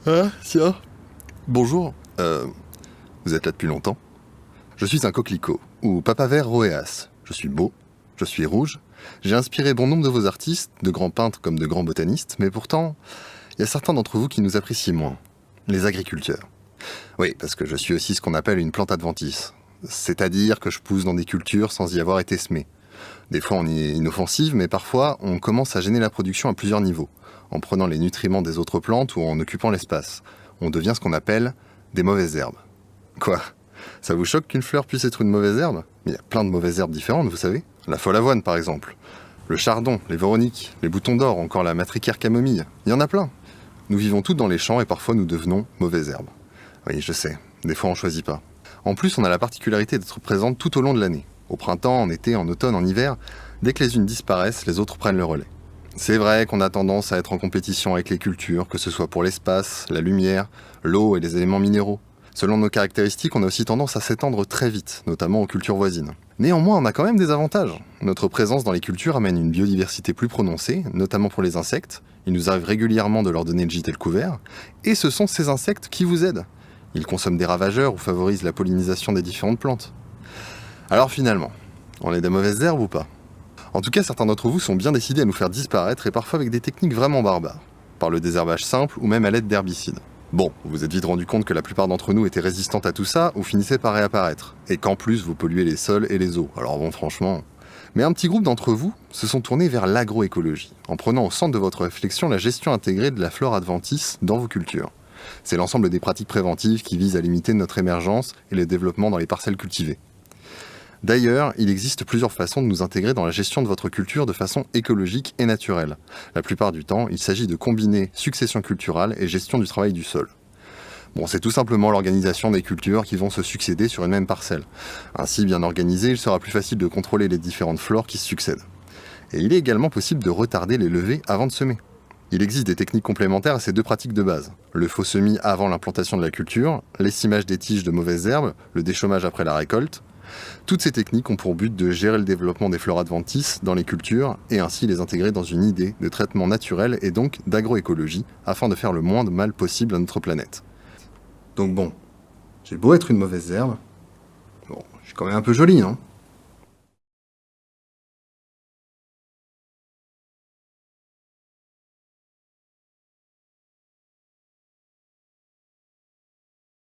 Ah, tiens. Bonjour. Vous êtes là depuis longtemps? Je suis un coquelicot, ou papaver roeas. Je suis beau, je suis rouge. J'ai inspiré bon nombre de vos artistes, de grands peintres comme de grands botanistes, mais pourtant, il y a certains d'entre vous qui nous apprécient moins. Les agriculteurs. Oui, parce que je suis aussi ce qu'on appelle une plante adventice. C'est-à-dire que je pousse dans des cultures sans y avoir été semé. Des fois on y est inoffensive, mais parfois on commence à gêner la production à plusieurs niveaux, en prenant les nutriments des autres plantes ou en occupant l'espace. On devient ce qu'on appelle des mauvaises herbes. Quoi? Ça vous choque qu'une fleur puisse être une mauvaise herbe? Mais il y a plein de mauvaises herbes différentes, vous savez. La folle avoine par exemple, le chardon, les véroniques, les boutons d'or, encore la matricaire camomille. Il y en a plein. Nous vivons toutes dans les champs et parfois nous devenons mauvaises herbes. Oui, je sais, des fois on choisit pas. En plus, on a la particularité d'être présente tout au long de l'année. Au printemps, en été, en automne, en hiver, dès que les unes disparaissent, les autres prennent le relais. C'est vrai qu'on a tendance à être en compétition avec les cultures, que ce soit pour l'espace, la lumière, l'eau et les éléments minéraux. Selon nos caractéristiques, on a aussi tendance à s'étendre très vite, notamment aux cultures voisines. Néanmoins, on a quand même des avantages. Notre présence dans les cultures amène une biodiversité plus prononcée, notamment pour les insectes. Il nous arrive régulièrement de leur donner le gîte et le couvert. Et ce sont ces insectes qui vous aident. Ils consomment des ravageurs ou favorisent la pollinisation des différentes plantes. Alors finalement, on est des mauvaises herbes ou pas? En tout cas, certains d'entre vous sont bien décidés à nous faire disparaître et parfois avec des techniques vraiment barbares, par le désherbage simple ou même à l'aide d'herbicides. Bon, vous vous êtes vite rendu compte que la plupart d'entre nous étaient résistantes à tout ça ou finissaient par réapparaître, et qu'en plus vous polluez les sols et les eaux, alors bon franchement... Mais un petit groupe d'entre vous se sont tournés vers l'agroécologie, en prenant au centre de votre réflexion la gestion intégrée de la flore adventice dans vos cultures. C'est l'ensemble des pratiques préventives qui visent à limiter notre émergence et le développement dans les parcelles cultivées. D'ailleurs, il existe plusieurs façons de nous intégrer dans la gestion de votre culture de façon écologique et naturelle. La plupart du temps, il s'agit de combiner succession culturelle et gestion du travail du sol. Bon, c'est tout simplement l'organisation des cultures qui vont se succéder sur une même parcelle. Ainsi, bien organisé, il sera plus facile de contrôler les différentes flores qui se succèdent. Et il est également possible de retarder les levées avant de semer. Il existe des techniques complémentaires à ces deux pratiques de base. Le faux semis avant l'implantation de la culture, l'estimage des tiges de mauvaises herbes, le déchômage après la récolte. Toutes ces techniques ont pour but de gérer le développement des flores adventices dans les cultures et ainsi les intégrer dans une idée de traitement naturel et donc d'agroécologie afin de faire le moins de mal possible à notre planète. Donc bon, j'ai beau être une mauvaise herbe, bon, je suis quand même un peu jolie, hein.